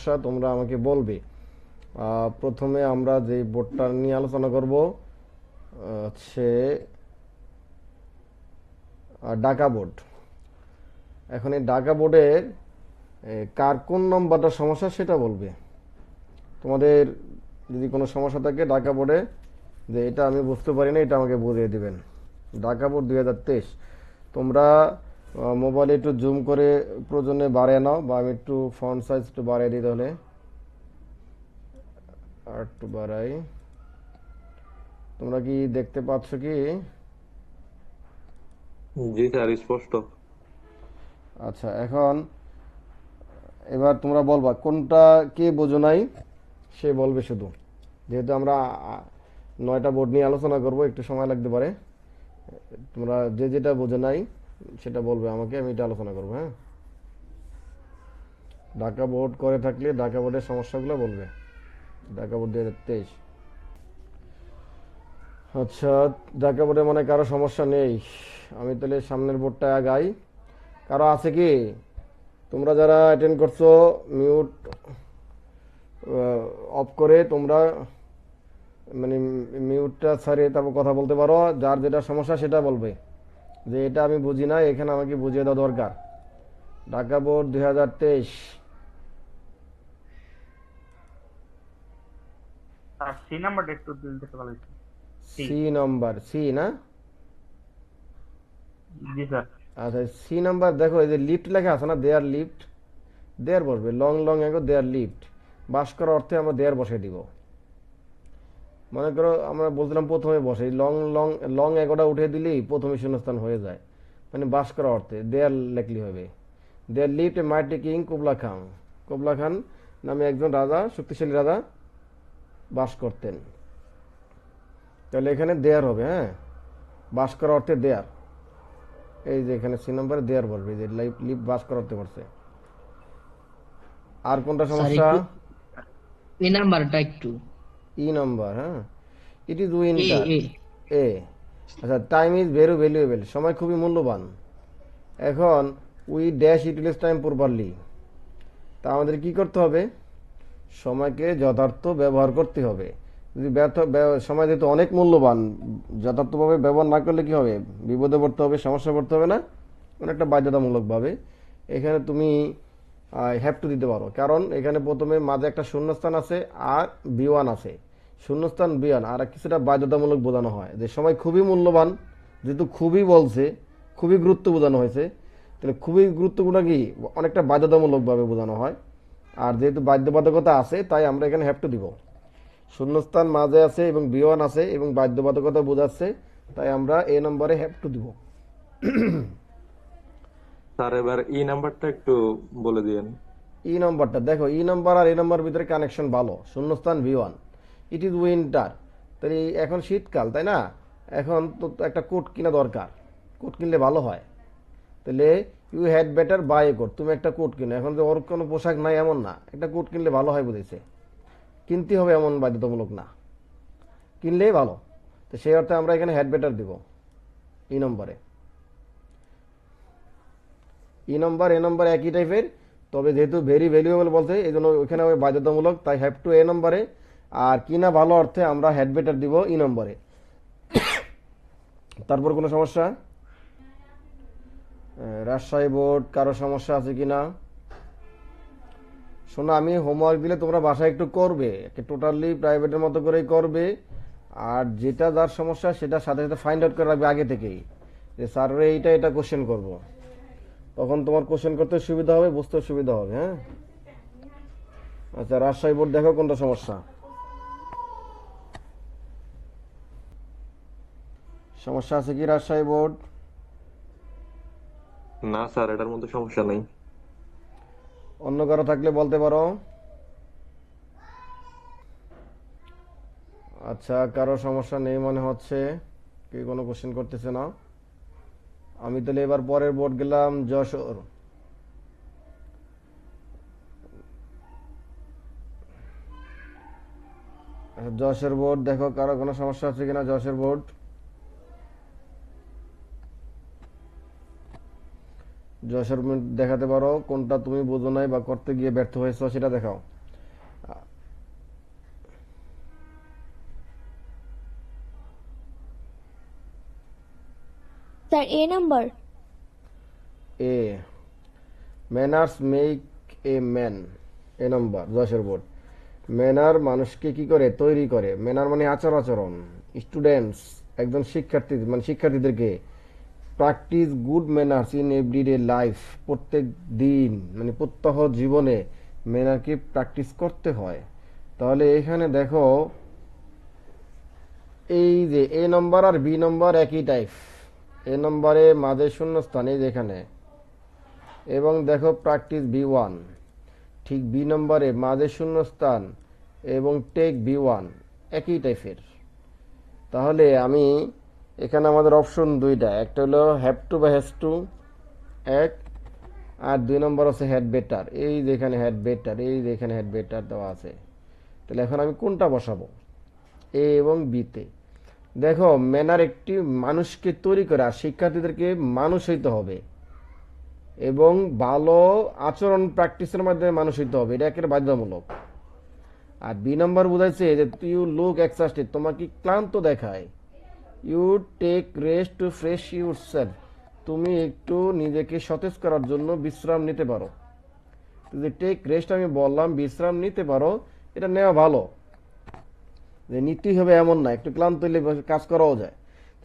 সমস্যা তোমরা আমাকে বলবে। প্রথমে আমরা যে বোর্ডটা নিয়ে আলোচনা করব হচ্ছে ঢাকা বোর্ড। এখন এই ঢাকা বোর্ডের কার কোন নম্বরটা সমস্যা সেটা বলবে। তোমাদের যদি কোনো সমস্যা থাকে ঢাকা বোর্ডে, যে এটা আমি বুঝতে পারি না, এটা আমাকে বুঝিয়ে দিবেন। ঢাকা বোর্ড 2023। তোমরা মোবাইলে একটু জুম করে প্রয়োজনে বাড়িয়ে নাও, বা আমি একটু ফন্ট সাইজ একটু বাড়িয়ে দিই, তাহলে আর একটু বাড়াই। তোমরা কি দেখতে পাচ্ছ কি? জি স্যার, স্পষ্ট। আচ্ছা, এখন এবার তোমরা বলবা কোনটা কে বোঝো নাই, সে বলবে শুধু। যেহেতু আমরা 9টা বোর্ড নিয়ে আলোচনা করব, একটু সময় লাগতে পারে। তোমরা যে যেটা বোঝো নাই সেটা বলবে আমাকে, আমি এটা আলোচনা করবো। হ্যাঁ, ঢাকা বোর্ড করে থাকলে ঢাকা বোর্ডের সমস্যাগুলো বলবে। ঢাকা বোর্ড 2023। আচ্ছা, ঢাকা বোর্ডে মনে হয় কারো সমস্যা নেই। আমি তাহলে সামনের বোর্ডটা আগাই। কারো আছে কি? তোমরা যারা অ্যাটেন্ড করছো মিউট অফ করে তোমরা, মানে মিউটটা ছাড়িয়ে তারপর কথা বলতে পারো। যার যেটা সমস্যা সেটা বলবে, যে এটা আমি বুঝি না, এখানে আমাকে বুঝিয়ে দেওয়া দরকার। ঢাকা বোর্ড 2023। আর সি নাম্বারটা একটু দিতে ভালো হতো। সি। সি নাম্বার, সি না? জি স্যার। আচ্ছা, সি নাম্বার দেখো, এই যে লিফট লেখা আছে না, দেয়ার লিফট, দেয়ার বসবে। লং লং এগো দেয়ার লিফট, বাস করার অর্থে আমরা দেয়ার বসে দিব। মনে করো আমরা বলছিলাম প্রথমে বসে, লং লং লং এগোটা উঠে দিলেই প্রথমে শূন্যস্থান হয়ে যায়, মানে বাস করার অর্থে দেয়ার লেখলি হবে। There lived a mighty king Kubla Khan. Kubla Khan নামে একজন রাজা, শক্তিশালী রাজা বাস করতেন। তাহলে এখানে দেয়ার হবে। হ্যাঁ, বাস করার অর্থে দেয়ার। এই যে এখানে সি নম্বরে দেয়ার বলবে, যে লিফট বাস করার অর্থে পড়ছে। আর কোনটা স্যার সমস্যা? একটু এই নাম্বারটা একটু ই নম্বর। হ্যাঁ, ইট ইজ এ উইন্টার। এ এ। আচ্ছা, টাইম ইজ ভেরি ভ্যালুয়েবল, সময় খুবই মূল্যবান। এখন we dash utilise time properly, তা আমাদের কি করতে হবে? সময়কে যথার্থ ব্যবহার করতে হবে। যদি সময় যেহেতু অনেক মূল্যবান, যথার্থভাবে ব্যবহার না করলে কি হবে? বিপদে পড়তে হবে, সমস্যা পড়তে হবে না, অনেকটা বাধ্যতামূলকভাবে। এখানে তুমি হ্যাভ টু দিতে পারো, কারণ এখানে প্রথমে মাঝে একটা শূন্যস্থান আছে আর বিওয়ান আছে। শূন্যস্থান বিওয়ান আর কিছুটা বাধ্যতামূলক বোঝানো হয়, যে সময় খুবই মূল্যবান, যেহেতু খুবই বলছে, খুবই গুরুত্ব বোঝানো হয়েছে, তাহলে খুবই গুরুত্বপূর্ণ কি অনেকটা বাধ্যতামূলকভাবে বোঝানো হয়। আর যেহেতু বাধ্যবাধকতা আছে, তাই আমরা এখানে হ্যাভ টু দিব। শূন্যস্থান মাঝে আছে এবং বিওয়ান আছে এবং বাধ্যবাধকতা বোঝাচ্ছে, তাই আমরা এ নম্বরে হ্যাভ টু দিব। স্যার এবার ই নাম্বারটা একটু বলে দিয়েন। ই নম্বরটা দেখো, ই নম্বর আর এ নম্বর ভিতরে কানেকশন ভালো। শূন্যস্থান ভি1, ইট ইজ উইন্টার। তাহলে এখন শীতকাল, তাই না? এখন তো একটা কোট কিনা দরকার, কোট কিনলে ভালো হয়। তাহলে you had better buy a coat, তুমি একটা কোট কিনো। এখন যে ওর কোনো পোশাক নাই এমন না, একটা কোট কিনলে ভালো হয় বুঝেছে। কিনতে হবে এমন বাধ্যতামূলক না, কিনলেই ভালো। তো সেই অর্থে আমরা এখানে হ্যাড বেটার দিব ই নম্বরে। ই নম্বর এ নম্বর একই টাইপের, তবে যেহেতু ভেরি ভ্যালুয়েবল বলতে এই জন্য ওইখানে হবে বাধ্যতামূলক, তাই হ্যাভ টু এ নম্বরে। আর কিনা ভালো অর্থে আমরা হ্যাড বেটার দিব ই নম্বরে। তারপর কোনো সমস্যা? রাজশাহী বোর্ড কারো সমস্যা আছে কিনা? শোনো, আমি হোমওয়ার্ক দিলে তোমরা বাসায় একটু করবে, টোটালি প্রাইভেটের মতো করেই করবে। আর যেটা যার সমস্যা সেটা সাথে সাথে ফাইন্ড আউট করে রাখবে আগে থেকেই, যে স্যার এইটা এটা কোশ্চেন করব। তখন তোমার কোশ্চেন করতে সুবিধা হবে, বুঝতে সুবিধা হবে। হ্যাঁ, আচ্ছা, রাজশাহী বোর্ড দেখো কোনটা সমস্যা। সমস্যা আছে কি রাজশাহী বোর্ড? না স্যার, এটার মধ্যে সমস্যা নেই। অন্য কারো থাকলে বলতে পারো। আচ্ছা, কারো সমস্যা নেই মনে হচ্ছে, কি কোনো কোশ্চেন করতেছে না। আমি তাহলে এবার পরের বোর্ড গেলাম, যশোর। আচ্ছা, যশোর বোর্ড দেখো কারো কোনো সমস্যা আছে কিনা। যশোর বোর্ড, যশোর মিনিট দেখাতে পারো, কোনটা তুমি বোঝো নাই বা করতে গিয়ে ব্যর্থ হয়েছো সেটা দেখাও। Sir A number. A, manners make a man. A number Jessore board. Manner মানুষকে কি করে? তৈরি করে। ম্যানার মানে আচার আচরণ। স্টুডেন্টস, একজন শিক্ষার্থী মানে শিক্ষার্থীদেরকে practice good manners in everyday life, প্রত্যেক দিন মানে প্রত্যহ জীবনে ম্যানারকে প্র্যাকটিস করতে হয়। তাহলে এখানে দেখো, এই যে এ নম্বর আর বি নম্বর একই টাইপ। এ নম্বরে মাঝে শূন্যস্থান এই যেখানে, এবং দেখো প্র্যাকটিস বি1, ঠিক বি নম্বরে মাঝে শূন্যস্থান এবং টেক বি1 একই টাইপের। তাহলে আমি এখানে আমাদের অপশন দুইটা, একটা হলো হ্যাভ টু বা হ্যাজ টু এক, আর 2 নম্বর আছে হ্যাড বেটার। এই যেখানে হ্যাড বেটার, এই যেখানে হ্যাড বেটার দেওয়া আছে। তাহলে এখন আমি কোনটা বসাবো? এ এবং বিতে। দেখো, ম্যানার একটি মানুষকে তৈরি করে, আর শিক্ষার্থীদেরকে মানুষ হইতে হবে এবং ভালো আচরণ প্র্যাকটিসের মাধ্যমে মানুষ হইতে হবে, এটা একেবারে বাধ্যতামূলক। আর বি নম্বর বুঝাইছে যে ইউ লুক এক্সস্টেড, তোমাকে ক্লান্ত দেখায়। You take rest to fresh yourself, তুমি একটু নিজেকে সতেজ করার জন্য বিশ্রাম নিতে পারো। যে টেক রেস্ট আমি বললাম, বিশ্রাম নিতে পারো, এটা নেওয়া ভালো। যে নিতেই হবে এমন না, একটু ক্লান্ত হলে কাজ করাও যায়।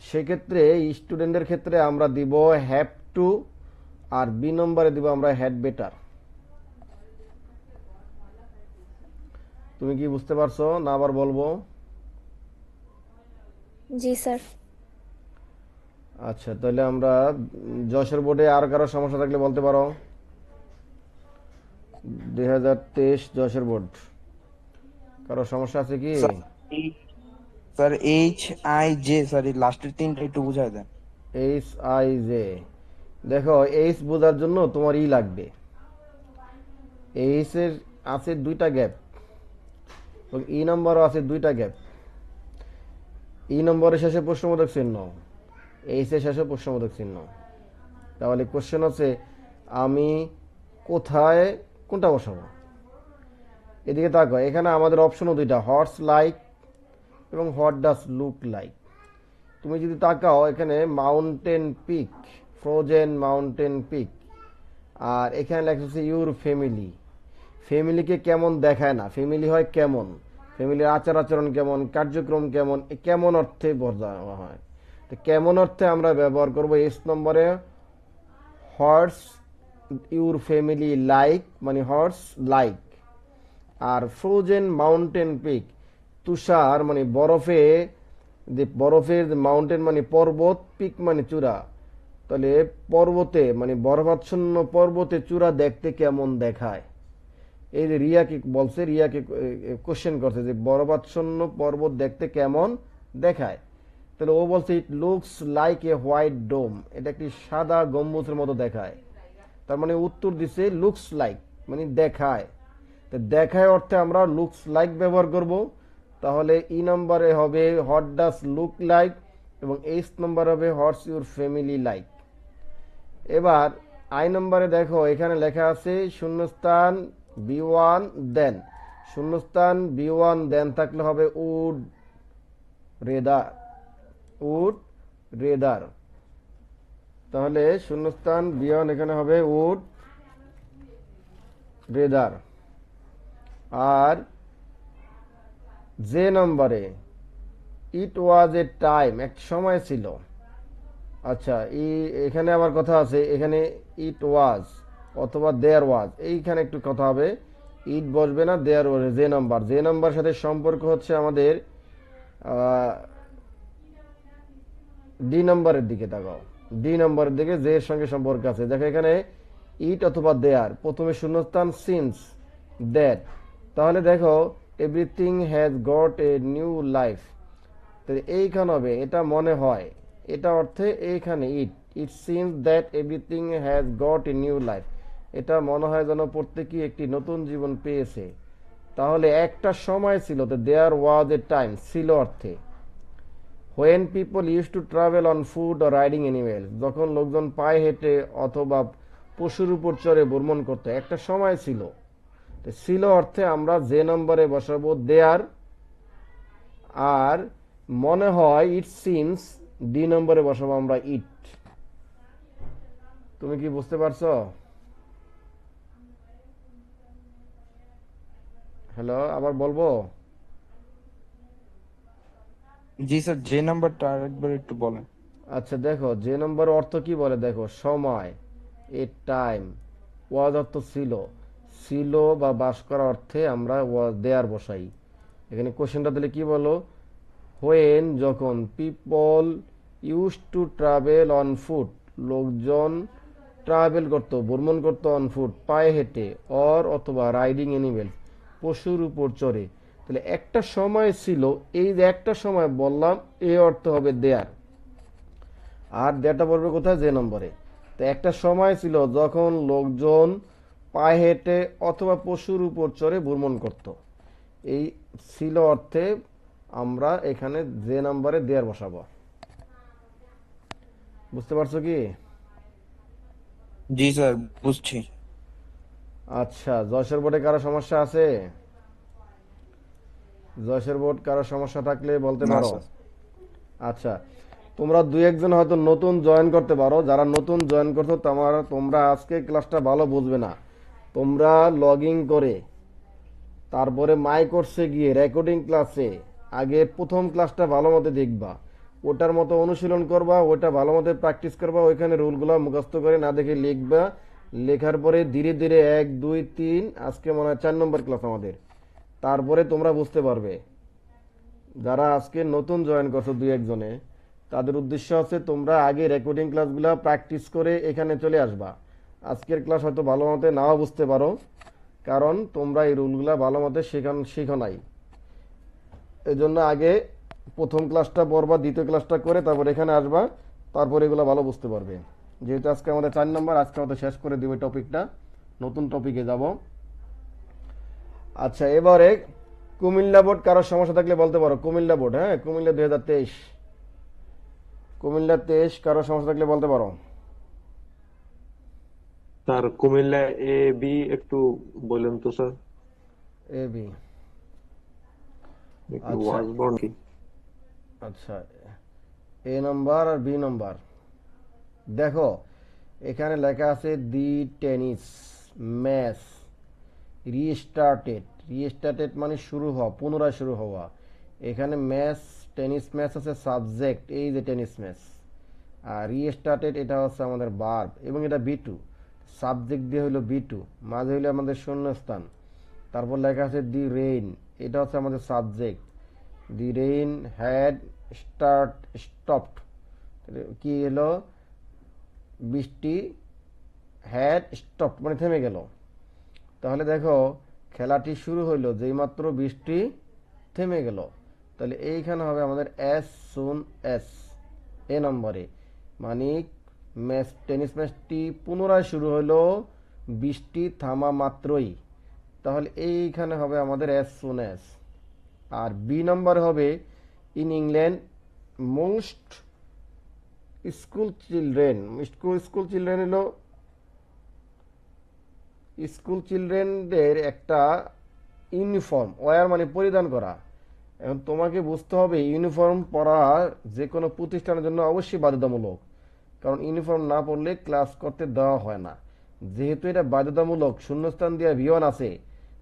সেক্ষেত্রে স্টুডেন্টের ক্ষেত্রে আমরা দিব হ্যাভ টু, আর বি নম্বরে দিব আমরা হ্যাড বেটার। তুমি কি বুঝতে পারছো না আবার বলবো? জি স্যার। আচ্ছা, তাহলে আমরা যশোর বোর্ডে আর কারো সমস্যা থাকলে বলতে পারো। 2023 যশোর বোর্ড, কারো সমস্যা আছে কি? Sir H I J, sir এই লাস্টের তিনটা একটু বুঝাই দেন। এইচ আই জে, দেখো এইচ বোঝার জন্য তোমার ই লাগবে। এইচ এর আছে দুইটা গ্যাপ এবং ই নম্বরও আছে দুইটা গ্যাপ। ই নম্বরের শেষে প্রশ্নবোধক চিহ্ন, এইচ এর শেষে প্রশ্নবোধক চিহ্ন। তাহলে কোশ্চেন হচ্ছে আমি কোথায়, কোনটা বসাবো? এদিকে তাকো, এখানে আমাদের অপশনও দুইটা, হর্স লাইক এবং হোয়াট ডাজ লুক লাইক। তুমি যদি তাকাও এখানে mountain peak, frozen mountain peak, আর এখানে লেখা হচ্ছে ইউর ফ্যামিলি। ফ্যামিলিকে কেমন দেখায় না, ফ্যামিলি হয় কেমন, ফ্যামিলির আচার আচরণ কেমন, কার্যক্রম কেমন, কেমন অর্থে বোঝানো হয়। তো কেমন অর্থে আমরা ব্যবহার করব এস নম্বরে হর্স ইউর ফ্যামিলি লাইক, মানে হর্স লাইক। আর ফ্রোজেন মাউন্টেন পিক, তুষার মানে বরফে, যে বরফের মাউন্টেন মানে পর্বত, পিক মানে চূড়া। তাহলে পর্বতে মানে বরফাচ্ছন্ন পর্বতে চূড়া দেখতে কেমন দেখায়। এই যে রিয়াকে বলছে, রিয়াকে কোশ্চেন করছে যে বরফাচ্ছন্ন পর্বত দেখতে কেমন দেখায়। তাহলে ও বলছে it looks like a white dome, এটা একটি সাদা গম্বুজের মতো দেখায়। তার মানে উত্তর দিছে লুকস লাইক মানে দেখায়। তো দেখায় অর্থে আমরা লুকস লাইক ব্যবহার করব। তাহলে ই নম্বরে হবে হোয়াট ডাজ লুক লাইক এবং এইচ নম্বর হবে হোয়াটস ইউর ফ্যামিলি লাইক। এবার আই নম্বরে দেখো, এখানে লেখা আছে শূন্যস্থান বি1 দেন, শূন্যস্থান বি1 দেন থাকলে হবে উড রেদার, উড রেদার। তাহলে শূন্যস্থান বি1 এখানে হবে উড রেদার। আর যে নম্বরে ইট ওয়াজ এ টাইম, এক সময় ছিল। আচ্ছা, এখানে আবার কথা আছে, এখানে ইট ওয়াজ অথবা দেয়ার ওয়াজ, এইখানে একটু কথা হবে। ইট বসবে না, দেয়ার ওয়াজ। যে নাম্বার, যে নাম্বার সাথে সম্পর্ক হচ্ছে আমাদের ডি নম্বরের দিকে তাকাও, ডি নম্বরের দিকে যে এর সঙ্গে সম্পর্ক আছে। দেখো এখানে ইট অথবা দেয়ার, প্রথমে শূন্যস্থান সিন্স দ্যাট। তাহলে দেখো everything has got a new life, এইখানে হবে এটা মনে হয়, এটা অর্থে এইখানে it, it seems that everything has got a new life, এটা মনে হয় যেন প্রত্যেকেই একটি নতুন জীবন পেয়েছে। তাহলে একটা সময় ছিল, তো দেয়ার ওয়াজ এ টাইম ছিল অর্থে। When people use to travel on foot or riding animals, যখন লোকজন পায়ে হেঁটে অথবা পশুর উপর চড়ে ভ্রমণ করতো, একটা সময় ছিল। তো ছিল অর্থে আমরা যে নম্বরে বসাবো দেয়ার, আর মনে হয় ইট সিমস ডি নম্বরে বসাবো আমরা ইট। তুমি কি বুঝতে পারছো? হ্যালো, আবার বলবো? জি স্যার, যে নাম্বারটা আরেকবার একটু বলেন। আচ্ছা দেখো, যে নম্বর অর্থ কি বলে দেখো, সময়, এ টাইম। ওয়াজ অর্থ ছিল, ছিল বা বাস করা অর্থে আমরা ওয়াজ দেয়ার বসাই। এখানে কোশ্চেনটা দিলে কি বলো, হোয়েন যখন, people use to travel on foot, লোকজন ট্রাভেল করতো ভ্রমণ করতো অন ফুট পায়ে হেঁটে, অর অথবা রাইডিং এনিমেল পশুর উপর চড়ে। তাহলে একটা সময় ছিল, এই যে একটা সময় বললাম, এই অর্থ হবে দেয়ার। আর দেয়ারটা পড়বে কোথায়, যে নম্বরে। তো একটা সময় ছিল যখন লোকজন পায়ে হেঁটে অথবা পশুর উপর চড়ে ভ্রমণ করত, এই ছিল অর্থে আমরা এখানে যে নম্বরে দেয়ার বসাবো। বুঝতে পারছো কি? জি স্যার, বুঝছি। আচ্ছা, যশের বোর্ডে কারো সমস্যা আছে? যশের বোর্ড কারো সমস্যা থাকলে বলতে না পারো। স্যার। আচ্ছা, তোমরা দুই একজন হয়তো নতুন জয়েন করতে পারো, যারা নতুন জয়েন করছো তোমরা আজকে ক্লাসটা ভালো বুঝবে না। তোমরা লগ ইন করে তারপরে মাই কোর্সে গিয়ে রেকর্ডিং ক্লাসে আগে প্রথম ক্লাসটা ভালো মতো দেখবা, ওটার মতো অনুশীলন করবা, ওটা ভালো মতো প্র্যাকটিস করবা, ওইখানে রুলগুলো মুখস্থ করে না দেখে লিখবা। লেখার পরে ধীরে ধীরে 1 2 3, আজকে মনে হয় 4 নম্বর ক্লাস আমাদের, তারপরে তোমরা বুঝতে পারবে। যারা আজকে নতুন জয়েন করছো দুই একজনে, তাদের উদ্দেশ্য হচ্ছে তোমরা আগে রেকর্ডিং ক্লাসগুলো প্র্যাকটিস করে এখানে চলে আসবা। আজকের ক্লাস হয়তো ভালো মতো নাও বুঝতে পারো, কারণ তোমরা এই রুলগুলা ভালো মতো শিখো নাই। এই জন্য আগে প্রথম ক্লাসটা পড়বা, দ্বিতীয় ক্লাসটা করে তারপর এখানে আসবা, তারপর এগুলো ভালো বুঝতে পারবে। যেহেতু আজকে আমাদের 4 নম্বর, আজকে আমাদের শেষ করে দিব টপিকটা, নতুন টপিকে যাব। আচ্ছা, এবারে কুমিল্লা বোর্ড কারোর সমস্যা থাকলে বলতে পারো। কুমিল্লা বোর্ড, হ্যাঁ, কুমিল্লা 2023, কুমিল্লা 23 কারোর সমস্যা থাকলে বলতে পারো। স্যার কুমিল্লা এ বি একটু বলেন তো স্যার, এ বি, একটু আচ্ছা ওয়াজ বর্ণ কি? আচ্ছা, এ নাম্বার আর বি নাম্বার। দেখো এখানে লেখা আছে দি টেনিস ম্যাচ রিস্টার্টেড। রিস্টার্টেড মানে শুরু হওয়া, পুনরায় শুরু হওয়া। এখানে ম্যাচ, টেনিস ম্যাচ আছে সাবজেক্ট, এই যে টেনিস ম্যাচ। আর রিস্টার্টেড এটা হচ্ছে আমাদের ভার্ব, এবং এটা বি2, সাবজেক্ট দিয়ে হইলো বি2, মাঝে হইলো আমাদের শূন্যস্থান। তারপর লেখা আছে দি রেইন, এটা হচ্ছে আমাদের subject. The rain had stopped, কি এলো, বৃষ্টি হ্যাড স্টপড মানে থেমে গেল। তাহলে দেখো খেলাটি শুরু হইলো যেইমাত্র বৃষ্টি থেমে গেল। তাহলে এইখানে হবে আমাদের অ্যাজ সুন অ্যাজ, এ নম্বরে, মানে টেনিস ম্যাচটি পুনরায় শুরু হলো বৃষ্টি থামা মাত্রই। তাহলে এইখানে হবে আমাদের অ্যাজ সুন অ্যাজ। আর বি নম্বর হবে in England most school children. School children হলো স্কুল চিলড্রেনদের একটা ইউনিফর্ম, ওয়ার মানে পরিধান করা। এখন তোমাকে বুঝতে হবে ইউনিফর্ম পরা যে কোনো প্রতিষ্ঠানের জন্য অবশ্যই বাধ্যতামূলক, কারণ ইউনিফর্ম না পরলে ক্লাস করতে দেওয়া হয় না। যেহেতু এটা বাধ্যতামূলক, শূন্যস্থান দিয়া ভি1 আছে,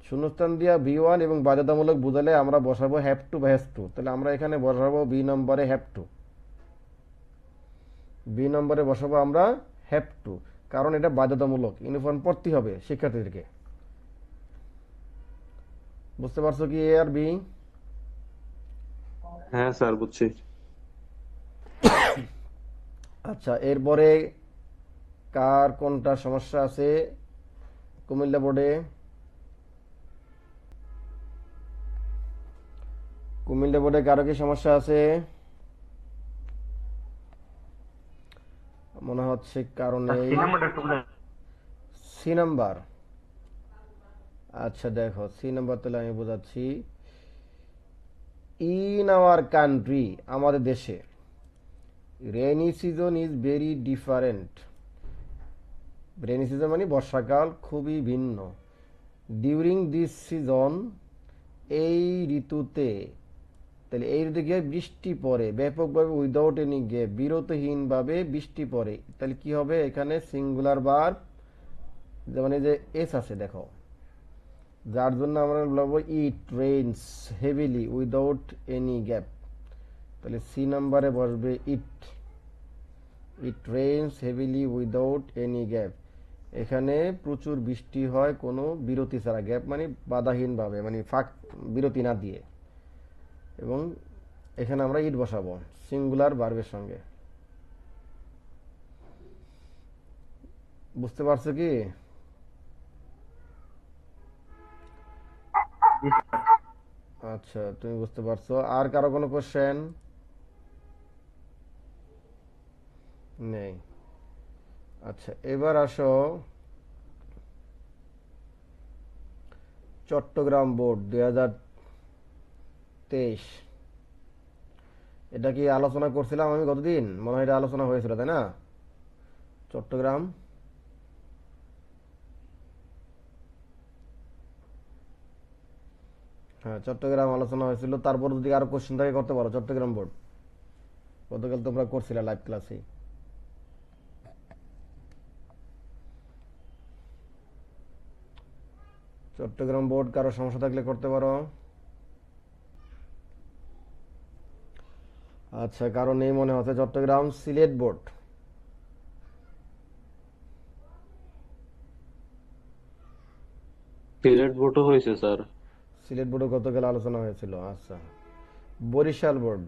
শূন্যস্থান দিয়া ভি1 এবং বাধ্যতামূলক বুঝালে আমরা বসাবো হ্যাভ টু বা হ্যাজ টু। তাহলে আমরা এখানে বসাবো বি নম্বরে হ্যাভ টু, বি নম্বরে বসাবো আমরা হ্যাভ টু, কারণ এটা বাধ্যতামূলক, ইউনিফর্ম পরতে হবে শিক্ষার্থীদেরকে। বুঝতে পারছো কি, এ আর বি? হ্যাঁ স্যার বুঝছি। আচ্ছা, এরপরে কার কোনটা সমস্যা আছে কুমিল্লা বোর্ডে? কুমিল্লা বোর্ডে কারো কি সমস্যা আছে? মনে হচ্ছে কারণে সি নাম্বারটা একটু বলে। C number. আচ্ছা দেখো, সি নাম্বার তাহলে আমি বোঝাচ্ছি। ইন আওয়ার কান্ট্রি, আমাদের দেশে, rainy season is very different. Rainy season মানে বর্ষাকাল খুবই ভিন্ন। ডিউরিং দিস সিজন, এই ঋতুতে, তাহলে এই ঋতুতে কি হয়? বৃষ্টি পড়ে ব্যাপকভাবে, উইদাউট এনি গ্যাপ, বিরতিহীনভাবে বৃষ্টি পড়ে। তাহলে কি হবে এখানে? সিঙ্গুলার ভার্ব, যেমন এই যে এস আছে দেখো, যার জন্য আমরা বলবো it rains heavily without any gap. তাহলে সি নাম্বারে বসবে it. It rains heavily without any gap. এখানে প্রচুর বৃষ্টি হয় কোনো বিরতি ছাড়া, গ্যাপ মানে বাধাহীনভাবে, মানে ফাঁক, বিরতি না দিয়ে। এবং এখানে আমরা ইট বসাবো সিঙ্গুলার ভার্বের সঙ্গে। বুঝতে পারছো কি? জি স্যার। আচ্ছা, তুমি বুঝতে পারছো। আর কারো কোনো কোশ্চেন নেই? আচ্ছা, এবার আসো চট্টগ্রাম বোর্ড 2023। এটা কি আলোচনা করছিলাম আমি গতদিন? মনে হয় এটা আলোচনা হয়েছিল, তাই না? চট্টগ্রাম, হ্যাঁ চট্টগ্রাম আলোচনা হয়েছিল। তারপর যদি আরো কোশ্চেন থাকে করতে পারো। চট্টগ্রাম বোর্ড গতকাল তোমরা করছিলে লাইভ ক্লাসে। চট্টগ্রাম বোর্ড কারো সমস্যা থাকলে করতে পারো। আচ্ছা, কারো নেই মনে হচ্ছে। চট্টগ্রাম সিলেট বোর্ড, সিলেট বোর্ডও হয়েছে স্যার। সিলেট বোর্ডও গতকাল আলোচনা হয়েছিল। আচ্ছা, Barishal board,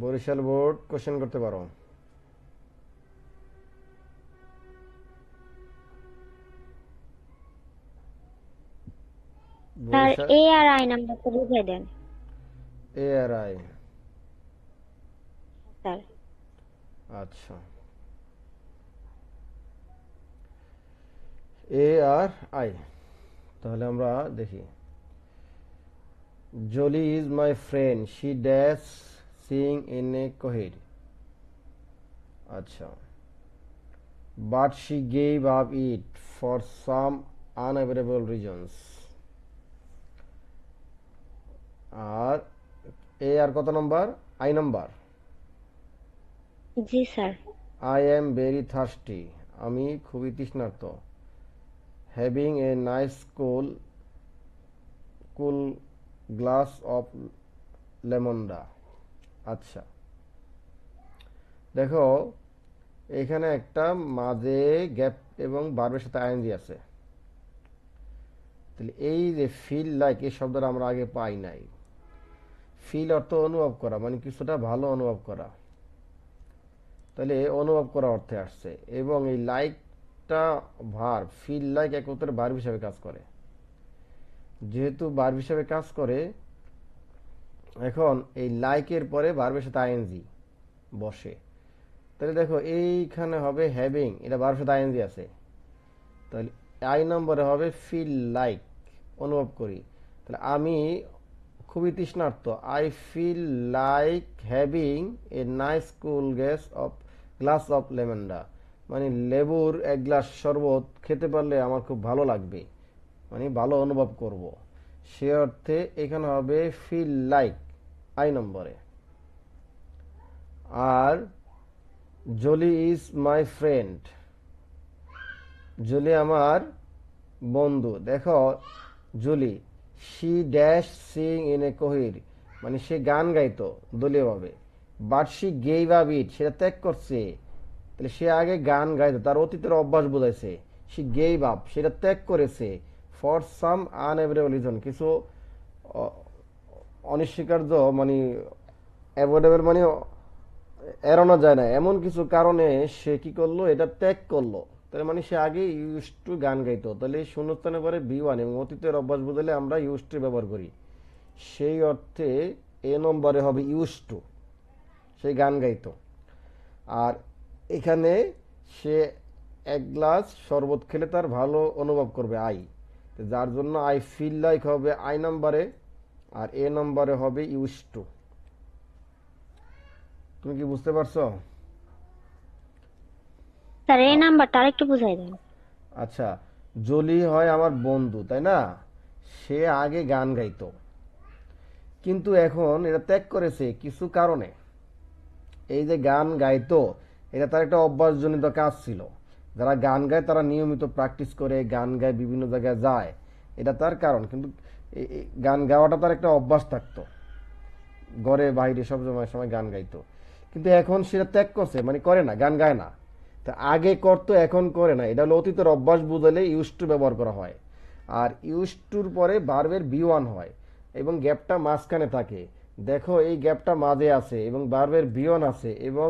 Barishal board question করতে পারো। স্যার বরিশাল এ আর আই নাম্বারটা বুঝিয়ে দেন এ আর আই। স্যার। আচ্ছা, এ আর আই। তাহলে আমরা দেখি। Jolly is my friend, she dash sing in a choir. আচ্ছা, but she gave up it for some unavoidable reasons. আর এ আর কত নাম্বার? I number. জি sir. I am very thirsty, আমি খুবই তৃষ্ণার্ত। Having a nice cool glass of lemonade. আচ্ছা, দেখো এখানে একটা মাঝে গ্যাপ এবং ভার্বের সাথে আইএনজি আছে। তাহলে এই যে ফিল লাইক, এই শব্দটা আমরা আগে পাই নাই। ফিল অর্থ অনুভব করা, মানে কিছুটা ভালো অনুভব করা। তাহলে অনুভব করা অর্থে আসছে। এবং এই লাইকটা ভার্ব, ফিল লাইক একত্রে ভার্ব হিসাবে কাজ করে। যেহেতু ভার্ব হিসাবে কাজ করে, এখন এই লাইকের পরে ভার্বের সাথে আইএনজি বসে। তাহলে দেখো এইখানে হবে হ্যাভিং, এটা ভার্বের সাথে আইএনজি আছে। তাহলে আই নম্বরে হবে ফিল লাইক, অনুভব করি। তাহলে আমি খুবই তৃষ্ণার্ত। I feel like having a nice cool glass of lemonade, মানে লেবুর এক গ্লাস শরবত খেতে পারলে আমার খুব ভালো লাগবে, মানে ভালো অনুভব করব। সে অর্থে এখানে হবে ফিল লাইক আই নম্বরে। আর Jolly is my friend, Jolly আমার বন্ধু। দেখো Julie, she dash sing in a choir, মানে সে গান গাইতো দলীয়ভাবে। But she gave up it, সেটা ত্যাগ করছে। তাহলে সে আগে গান গাইতো, তার অতীতের অভ্যাস বোঝাইছে। শি গেভ আপ, সেটা ত্যাগ করেছে। ফর সাম আনএভয়েডেবল রিজন, কিছু অনস্বীকার্য, মানে অ্যাভয়েডেবল মানে এড়ানো যায় না, এমন কিছু কারণে সে কি করলো? এটা ত্যাগ করলো। তার মানে সে আগে ইউজ টু গান গাইতো। তাহলে শূন্যস্থানের পরে বি ওয়ান এবং অতীতের অভ্যাস বোঝালে আমরা ইউজ টু ব্যবহার করি। সেই অর্থে এ নম্বরে হবে ইউজ টু, সে গান গাইতো। আর এখানে সে এক গ্লাস শরবত খেলে তার ভালো অনুভব করবে, আই। যার জন্য আই ফিল লাইক হবে আই নম্বরে, আর এ নম্বরে হবে ইউজ টু। তুমি কি বুঝতে পারছো? স্যার এই নাম্বারটা আরেকটু বুঝাই দেন। আচ্ছা, জলি হয় আমার বন্ধু, তাই না? সে আগে গান গাইতো, কিন্তু এখন এটা ত্যাগ করেছে কিছু কারণে। এই যে গান গাইতো, এটা তার একটা অভ্যাসজনিত কাজ ছিল। যারা গান গায় তারা নিয়মিত প্র্যাকটিস করে গান গায়, বিভিন্ন জায়গায় যায়, এটা তার কারণ। কিন্তু এই গান গাওয়াটা তার একটা অভ্যাস থাকতো, ঘরে বাইরে সব সময় সময় গান গাইতো। কিন্তু এখন সেটা ত্যাগ করছে, মানে করে না, গান গায় না। তা আগে করতো, এখন করে না। এটা হলো অতীতের অভ্যাস বুঝালে ইউজ টু ব্যবহার করা হয়। আর ইউজ টুর পরে ভার্বের বি ওয়ান হয় এবং গ্যাপটা মাঝখানে থাকে। দেখো এই গ্যাপটা মাঝে আছে এবং ভার্বের বি ওয়ান আছে, এবং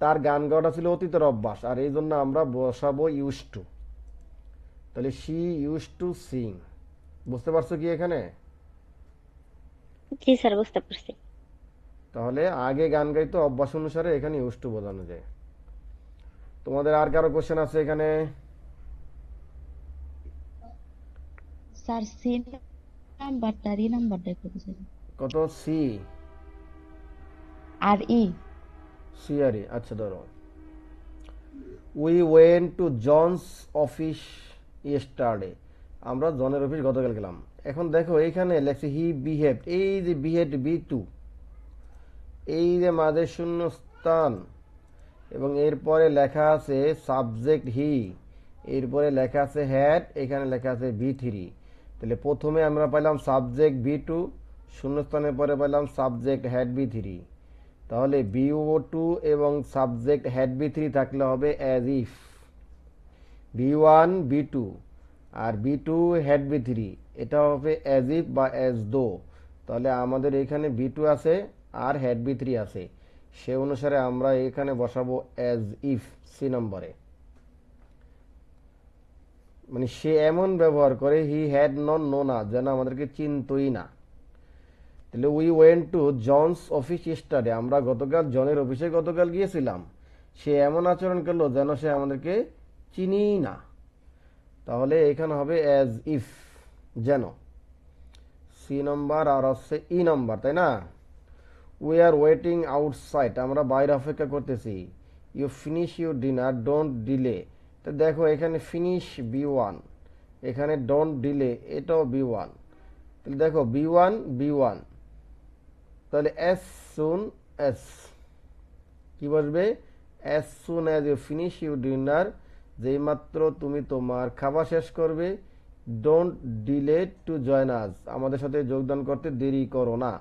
তার গান গাওয়াটা ছিল অতীতের অভ্যাস, আর এই জন্য আমরা বসাবো ইউজ টু। তাহলে শি ইউজ টু সিং। বুঝতে পারছো কি এখানে? জি স্যার, বুঝতে পারছি। তাহলে আগে গান গাইতো, অভ্যাস অনুসারে এখানে ইউজ টু বোঝানো যায়। তোমাদের আর কারো কোশ্চেন আছে এখানে? স্যার সি নাম্বারটা আর ই নাম্বারটা একটু বুঝাই দিন। কত? সি? আর ই সি আর ই। আচ্ছা ধরো, we went to John's office yesterday. আমরা জনের অফিস গতকাল গেলাম। এখন দেখো এইখানে লেখছে হি বিহেভড। এই যে বিহেভড বি টু, এই যে মাঝে শূন্য স্থান, এবং এরপরে লেখা আছে সাবজেক্ট হি, এরপরে লেখা আছে হ্যাড, এখানে লেখা আছে বি থ্রি। তাহলে প্রথমে আমরা পাইলাম সাবজেক্ট বি টু, শূন্যস্থানের পরে পাইলাম সাবজেক্ট হ্যাড বি থ্রি। তাহলে বিও টু এবং সাবজেক্ট হ্যাড বি থ্রি থাকলে হবে as if. B one B two আর B two had B three, এটা হবে অ্যাজ ইফ বা অ্যাজ দো। তাহলে আমাদের এখানে বি টু আছে আর হ্যাড বি থ্রি আছে, সে অনুসারে আমরা এখানে বসাবো অ্যাজ ইফ সি নম্বরে। মানে সে এমন ব্যবহার করে, হি হ্যাড নন নো না, যেন আমাদেরকে চিনতই না। তাহলে we went to John's office yesterday, আমরা গতকাল জনের অফিসে গতকাল গিয়েছিলাম। সে এমন আচরণ করলো যেন সে আমাদেরকে চিনিই না। তাহলে এখানে হবে অ্যাজ ইফ, যেন। সি নম্বর আর হচ্ছে ই নম্বর, তাই না? উই আর ওয়েটিং আউটসাইড, আমরা বাইরে অপেক্ষা করতেছি। You finish your dinner, don't delay. তো দেখো এখানে ফিনিশ বি ওয়ান, এখানে ডোন্ট ডিলে এটাও বি ওয়ান। তাহলে দেখো বি ওয়ান বি ওয়ান, তাহলে অ্যাজ সুন অ্যাজ কি বসবে? As soon as you finish your dinner, যেই মাত্র তুমি তোমার খাবার শেষ করবে। Don't delay to join us, আমাদের সাথে যোগদান করতে দেরি করো না।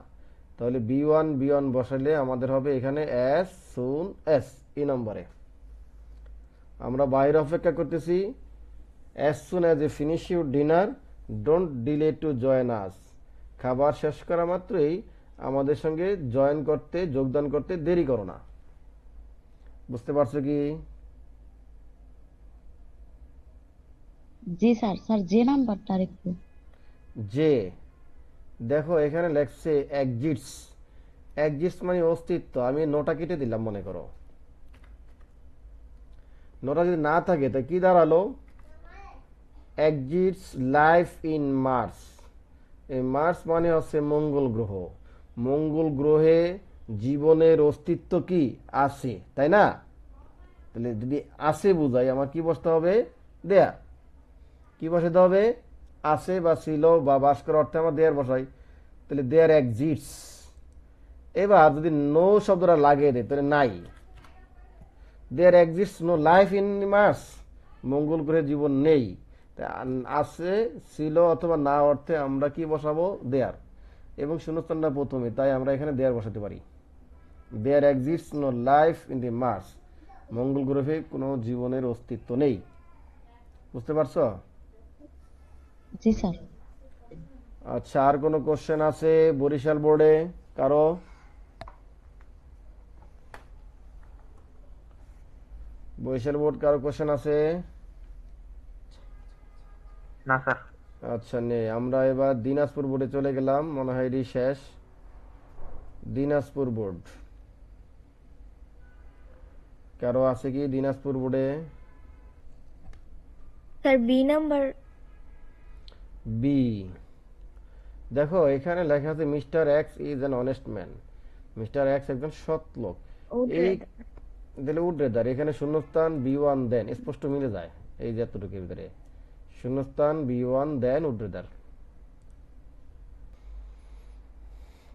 তাহলে বি ওয়ান বসালে আমাদের হবে এখানে অ্যাজ সুন অ্যাজ এই নম্বরে। আমরা বাইরে অপেক্ষা করতেছি। As soon as you finish your dinner, don't delay to join us, খাবার শেষ করা মাত্রই আমাদের সঙ্গে জয়েন করতে, যোগদান করতে দেরি করো না। বুঝতে পারছো কি? জি স্যার। স্যার যে নাম্বারটা আর একটু যে দেখো এখানে লেখছে এক্সিস্টস। এক্সিস্ট মানে অস্তিত্ব। আমি নোটা কেটে দিলাম, মনে করো নোটা যদি না থাকে তা কি দাঁড়ালো? Exists life in Mars. এই মার্স মানে হচ্ছে মঙ্গল গ্রহ। মঙ্গল গ্রহে জীবনের অস্তিত্ব কি আছে, তাই না? তাহলে যদি আছে বুঝাই, আমার কি বসতে হবে? দেয়া। কি বসাতে হবে? আছে বা ছিল বা বাস করার অর্থে আমার দেয়ার বসাই। তাহলে দেয়ার এক্সিস্টস। এবার যদি নো শব্দটা লাগিয়ে দেয় তাহলে নাই। There exists no life in Mars, মঙ্গল গ্রহে জীবন নেই। আছে ছিল অথবা না অর্থে আমরা কি বসাবো? দেয়ার। এবং শূন্যস্থানটা প্রথমে, তাই আমরা এখানে দেয়ার বসাতে পারি। There exists no life in the Mars, মঙ্গল গ্রহে কোনো জীবনের অস্তিত্ব নেই। বুঝতে পারছো? জি স্যার। আচ্ছা, আর কোনো কোশ্চেন আছে বরিশাল বোর্ডে কারো? বরিশাল বোর্ড কারো কোশ্চেন আছে? না স্যার। আচ্ছা নেই। আমরা এবার দিনাজপুর বোর্ডে চলে গেলাম, মনে হয় এটি শেষ। দিনাজপুর বোর্ড কারো আছে কি দিনাজপুর বোর্ডে? Sir B number. বি। দেখো এখানে লেখা আছে mister X is an honest man. Mister X একজন সৎ লোক। এই দিলে উড্রেদার, এখানে শূন্যস্থান B1 দেন, স্পষ্ট মিলে যায়। এই যে এতটুকুর ভিতরে শূন্যস্থান B1 দেন উড্রেদার।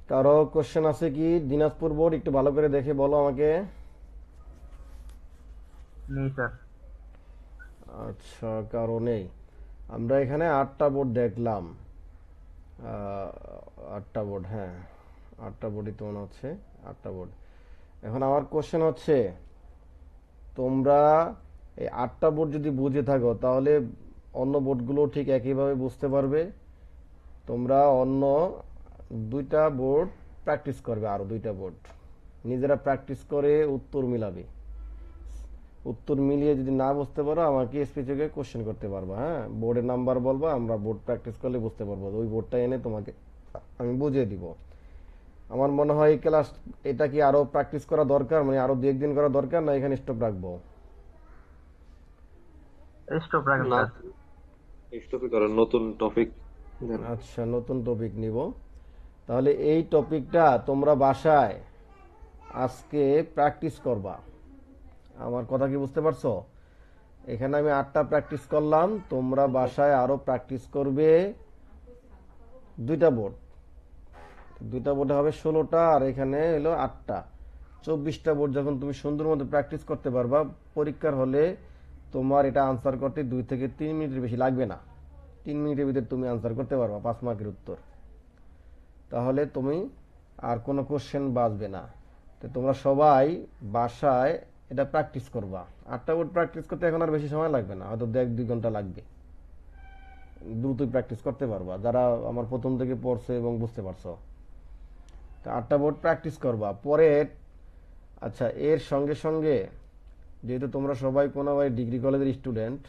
কারো কোশ্চেন আছে কি? দিনাজপুর বোর্ড একটু ভালো করে দেখে বলো আমাকে। নেই স্যার। আচ্ছা, কারো নেই। আমরা এখানে 8টা বোর্ড দেখলাম। 8টা বোর্ড, হ্যাঁ 8টা বোর্ডই তো মনে হচ্ছে, 8টা বোর্ড। এখন আমার কোশ্চেন হচ্ছে, তোমরা এই 8টা বোর্ড যদি বুঝে থাকো তাহলে অন্য বোর্ডগুলো ঠিক একইভাবে বুঝতে পারবে। তোমরা অন্য 2টা বোর্ড প্র্যাকটিস করবে, আরো 2টা বোর্ড নিজেরা প্র্যাকটিস করে উত্তর মিলাবে। উত্তর মিলিয়ে যদি না বুঝতে পারো আমাকে স্পেসিফিক কোশ্চেন করতে পারবা। হ্যাঁ, বোর্ডের নাম্বার বলবা, আমরা বোর্ড প্র্যাকটিস করলে বুঝতে পারবো, ওই বোর্ডটা এনে তোমাকে আমি বুঝিয়ে দিব। আমার মনে হয় এই ক্লাস এটা কি আরো প্র্যাকটিস করা দরকার, মানে আরো 2-1 দিন করা দরকার, না এখানে স্টপ রাখবো? স্টপ রাখেন না, স্যার। স্টপই করেন, নতুন টপিক দেন। আচ্ছা, নতুন টপিক নিব। তাহলে এই টপিকটা তোমরা বাসায় আজকে প্র্যাকটিস করবা। আমার কথা কি বুঝতে পারছো? এখানে আমি 8টা প্র্যাকটিস করলাম, তোমরা বাসায় আরো প্র্যাকটিস করবে 2টা বোর্ড। 2টা বোর্ডে হবে 16টা, আর এখানে হলো 8টা, 24টা বোর্ড। যখন তুমি সুন্দর মতো প্র্যাকটিস করতে পারবা, পরীক্ষার হলে তোমার এটা আনসার করতে 2 থেকে 3 মিনিটের বেশি লাগবে না। 3 মিনিটের ভিতরে তুমি আনসার করতে পারবা 5 মার্কের উত্তর। তাহলে তুমি আর কোনো কোশ্চেন বাঁচবে না। তো তোমরা সবাই বাসায় এটা প্র্যাকটিস করবা। 8টা বোর্ড প্র্যাকটিস করতে এখন আর বেশি সময় লাগবে না, হয়তো 1-2 ঘন্টা লাগবে। দ্রুতই প্র্যাকটিস করতে পারবা যারা আমার প্রথম থেকে পড়ছে এবং বুঝতে পারছো। তো 8টা বোর্ড প্র্যাকটিস করবা পরে। আচ্ছা, এর সঙ্গে সঙ্গে যেহেতু তোমরা সবাই কোনো ডিগ্রি কলেজের স্টুডেন্ট,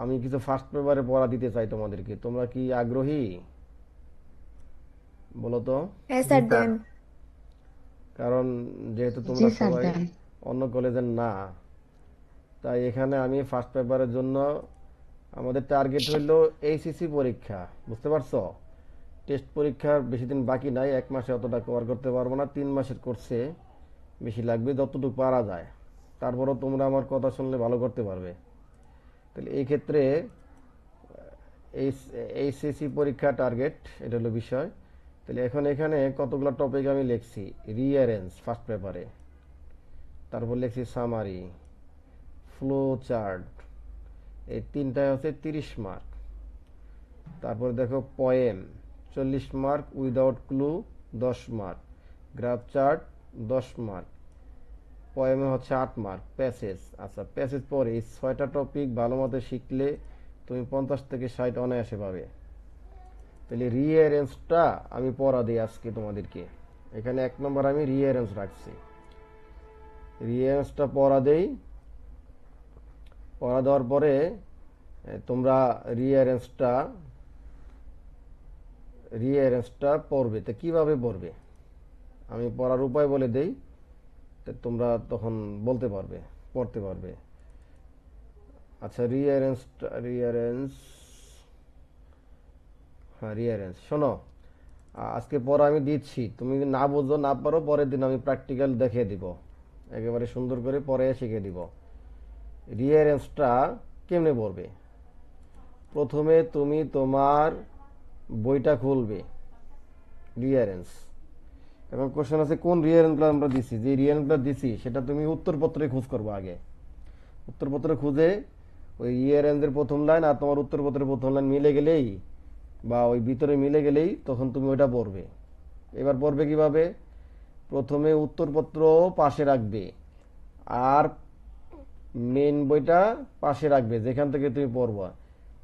আমি কিছু ফার্স্ট পেপারে পড়া দিতে চাই তোমাদেরকে। তোমরা কি আগ্রহী বলো তো? হ্যাঁ স্যার দেন। কারণ যেহেতু জি তোমরা স্যার সবাই দেন। অন্য কলেজের না, তাই এখানে আমি ফার্স্ট পেপারের জন্য আমাদের টার্গেট হলো এইচএসসি পরীক্ষা, বুঝতে পারছো? টেস্ট পরীক্ষার বেশি দিন বাকি নাই, 1 মাসে অতটা কভার করতে পারবো না, 3 মাসের কোর্সে বেশি লাগবে, যতটুকু পারা যায়। তারপরও তোমরা আমার কথা শুনলে ভালো করতে পারবে। তাহলে এই ক্ষেত্রে এইচএসসি পরীক্ষা টার্গেট, এটা হলো বিষয়। তাহলে এখন এখানে কতগুলো টপিক আমি লিখছি। রিঅ্যারেঞ্জ ফার্স্ট পেপারে, তারপর লিখছি সামারি, ফ্লো চার্ট, এই 3টায় হচ্ছে 30 মার্ক। তারপর দেখো poem 40 mark, without clue 10 mark, graph chart 10 mark, পোয়েমে হচ্ছে 8 মার্ক, প্যাসেজ। আচ্ছা, প্যাসেজ পরে এই 6টা টপিক ভালো মতো শিখলে তুমি 50 থেকে 60 অনায়াসে পাবে। তাহলে রিঅ্যারেঞ্জটা আমি পড়া দিই আজকে তোমাদেরকে। এখানে 1 নম্বর আমি রিঅ্যারেঞ্জ রাখছি। রিঅ্যারেঞ্জটা পড়া দেই। পড়া দেওয়ার পরে তোমরা রিঅ্যারেঞ্জটা পড়বে। তো কিভাবে পড়বে আমি পড়ার উপায় বলে দেই, তো তোমরা তখন বলতে পারবে, পড়তে পারবে। আচ্ছা, রিঅ্যারেঞ্জ শোনো। আজকে পড়া আমি দিচ্ছি, তুমি যদি না বুঝো না পারো, পরের দিন আমি প্র্যাকটিক্যাল দেখিয়ে দিব, একেবারে সুন্দর করে পরে শিখিয়ে দিব। রিঅ্যারেঞ্জটা কেমনে পড়বে? প্রথমে তুমি তোমার বইটা খুলবে, রিঅ্যারেঞ্জ। এখন কোশ্চেন আছে কোন রিঅ্যারেঞ্জগুলো আমরা দিছি। যে রিঅ্যারেঞ্জগুলো দিছি সেটা তুমি উত্তরপত্রে খোঁজ করবো আগে। উত্তরপত্রে খুঁজে ওই রিঅ্যারেঞ্জের প্রথম লাইন আর তোমার উত্তরপত্রের প্রথম লাইন মিলে গেলেই, বা ওই ভিতরে মিলে গেলেই তখন তুমি ওইটা পড়বে। এবার পড়বে কিভাবে? প্রথমে উত্তরপত্র পাশে রাখবে, আর মেন বইটা পাশে রাখবে যেখান থেকে তুমি পড়বা।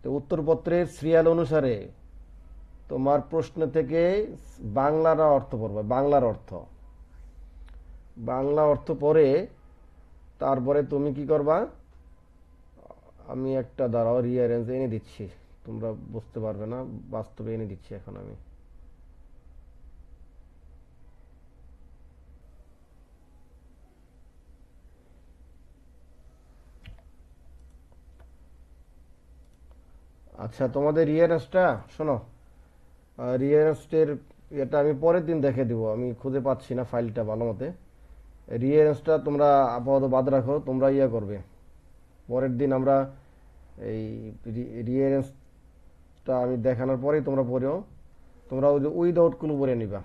তো উত্তরপত্রের সিরিয়াল অনুসারে তোমার প্রশ্ন থেকে বাংলার অর্থ পড়বা, বাংলা অর্থ পড়ে তারপরে তুমি কি করবা, আমি একটা দাঁড়াও রিঅ্যারেঞ্জ এনে দিচ্ছি, তোমরা বুঝতে পারবে না, বাস্তবে এনে দিচ্ছি এখন আমি। আচ্ছা, তোমাদের রিঅ্যারেঞ্জটা শোনো। রিঅ্যারেঞ্জের এটা আমি পরের দিন দেখে দিব, আমি খুঁজে পাচ্ছি না ফাইলটা ভালো মতে। রিয়ারেঞ্জটা তোমরা আপাতত বাদ রাখো, তোমরা ইয়া করবে পরের দিন। আমরা এই রিয়ারেঞ্জটা আমি দেখানোর পরেই তোমরা পড়েও, তোমরা ওই যে উইদাউট ক্লু পড়ে নিবা।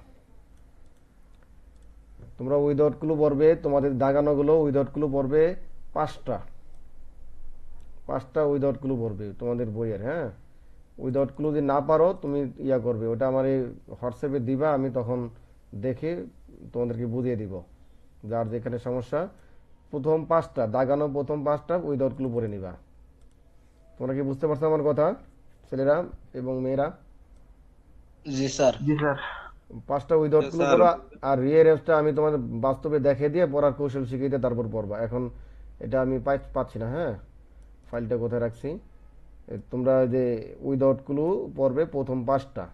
তোমরা উইদাউট ক্লু পড়বে, তোমাদের দাগানোগুলো উইদাউট ক্লু পড়বে 5টা উইদাউট ক্লু পড়বে তোমাদের বইয়ের। হ্যাঁ, উইদাউট ক্লু যদি না পারো তুমি ইয়া করবে, ওটা আমার এই হোয়াটসঅ্যাপে দিবা, আমি তখন দেখে তোমাদেরকে বুঝিয়ে দিব যার যেখানে সমস্যা। প্রথম 5টা দাগানো, প্রথম 5টা উইদাউট ক্লু পড়ে নিবা। তোমরা কি বুঝতে পারছো আমার কথা ছেলেরা এবং মেয়েরা? জি স্যার। 5টা উইদাউট ক্লু পড়া, আর রিয়ারেঞ্জটা আমি তোমাদের বাস্তবে দেখে দিয়ে পড়ার কৌশল শিখিয়ে দিয়ে তারপর পড়বা। এখন এটা আমি পাচ্ছি না। হ্যাঁ, ফাইলটা কোথায় রাখছি? তোমরা যে উইদাউট ক্লু পড়বে প্রথম 5টা,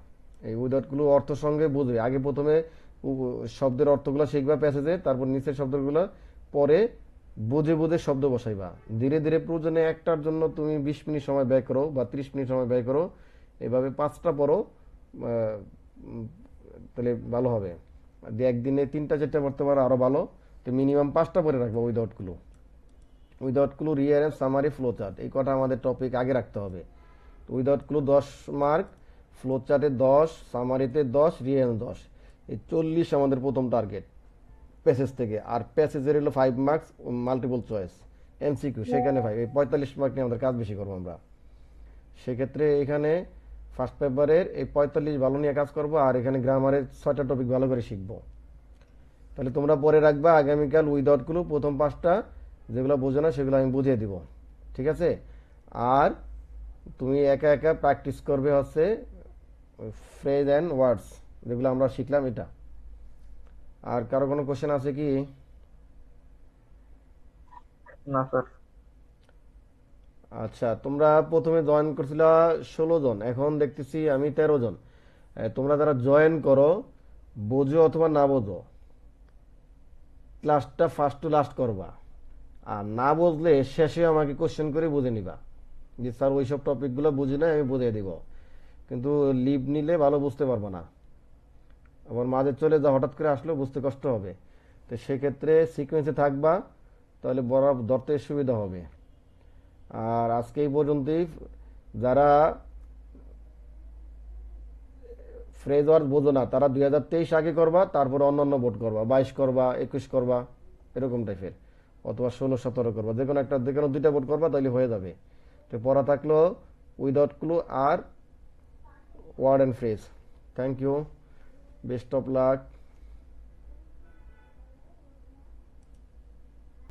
এই উইদাউট ক্লু অর্থ সঙ্গে বুঝবে। আগে প্রথমে শব্দের অর্থগুলো শিখবা প্যাসেজে, তারপর নিচের শব্দগুলো পরে বুঝে বুঝে শব্দ বসাইবা। ধীরে ধীরে প্রয়োজনে একটার জন্য তুমি 20 মিনিট সময় ব্যয় করো বা 30 মিনিট সময় ব্যয় করো, এভাবে 5টা পড়ো, তাহলে ভালো হবে। যদি একদিনে 3টা 4টা পড়তে পারো আরো ভালো। তো মিনিমাম 5টা পড়ে রাখবো without clue. Without clue, rearrange, summary, flow chart, এই কটা আমাদের টপিক আগে রাখতে হবে। উইদাউট ক্লু 10 মার্ক, ফ্লো চার্টে 10, সামারিতে 10, রিয়ারেঞ্জ 10, এই 40 আমাদের প্রথম টার্গেট প্যাসেজ থেকে। আর প্যাসেজের হলো 5 মার্কস, মাল্টিপল চয়েস, এমসিকিউ সেখানে 5, এই 45 মার্ক নিয়ে আমাদের কাজ বেশি করবো আমরা। সেক্ষেত্রে এখানে ফার্স্ট পেপারের এই 45 ভালো নিয়ে কাজ করব, আর এখানে গ্রামারের 6টা টপিক ভালো করে শিখবো। তাহলে তোমরা পরে রাখবা আগামীকাল উইদাউট ক্লু প্রথম 5টা, যেগুলো বোঝো না সেগুলো আমি বুঝিয়ে দিব, ঠিক আছে? আর তুমি একা একা প্র্যাকটিস করবে হচ্ছে ফ্রেজ অ্যান্ড ওয়ার্ডস, যেগুলো আমরা শিখলাম এটা। আর কারো কোনো কোশ্চেন আছে কি? না স্যার। আচ্ছা, তোমরা প্রথমে জয়েন করছিল 16 জন, এখন দেখতেছি আমি 13 জন। তোমরা যারা জয়েন করো, বোঝো অথবা না বোঝো, ক্লাসটা ফার্স্ট টু লাস্ট করবা। আর না বুঝলে শেষে আমাকে কোশ্চেন করে বুঝে নিবা যে স্যার ওইসব টপিকগুলো বুঝি না, আমি বুঝিয়ে দিব। কিন্তু লিভ নিলে ভালো বুঝতে পারবা না, আবার মাঝে চলে যা হঠাৎ করে আসলেও বুঝতে কষ্ট হবে। তো সেক্ষেত্রে সিকোয়েন্সে থাকবা, তাহলে বড় ধরতে সুবিধা হবে। আর আজকে এই পর্যন্তই। যারা ফ্রেজ ওয়ার্ড বোঝো না তারা 2023 আগে করবা, তারপর অন্যান্য বোর্ড করবা, 22 করবা, 21 করবা, এরকম টাইপের, অথবা 16 17 করবা, যে কোনো 2টা বোর্ড করবা, তাহলে হয়ে যাবে। তো পড়া থাকলো উইদাউট ক্লু আর word and phrase. Thank you, best of lakh.